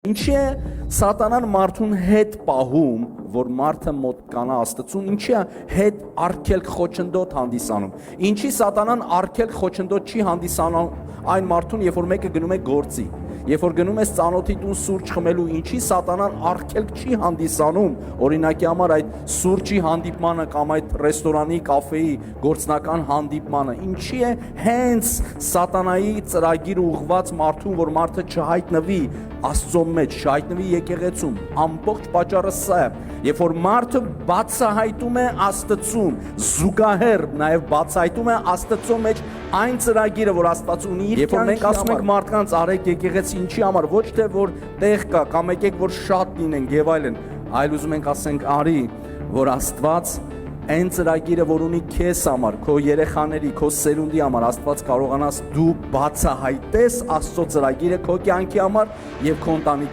Ինչի է սատանան մարդուն հետ պահում, որ մարդը մոտ կանա Աստծուն, ինչի է հետ արգելք խոչընդոտ հանդիսանում։ Ինչի սատանան արգելք խոչընդոտ չի հանդիսանում այն մարդուն, երբ որ մեկը գնում է գործի, երբ որ գնում ես ծանոթի տուն սուրճ խմելու, ինչի սատանան արգելք չի հանդիսանում, օրինակի համար այդ սուրճի հանդիպմանը կամ այդ ռեստորանի, կաֆեի գործնական հանդիպմանը, ինչի է հենց սատանայի ծրագիր ուղղված մարդուն, որ մարդը չհայտնվի Աստծո մեջ, չհայտնվի եկեղեցում, ամբողջ պատճառը սա է, երբ որ մարդը բացահայտում է Աստծուն, զուգահեռ նաև բացահայտում է Աստծո մեջ այն ծրագիրը, որ Աստված ունի իր կյանքի համար։ Երբ որ մենք ասում ենք մարդկանց արեք եկեղեցի ինչի համար, ոչ թե որ տեղ կա, կամ եկեք որ շատ լինենք եւ այլն, այլ ուզում ենք ասենք արի, որ Աստված այն ծրագիրը, որ ունի քեզ համար, քո երեխաների, քո սերունդի համար, Աստված կարողանաս դու բացահայտես Աստծո ծրագիրը քո կյանքի համար եւ քո ընտանիքի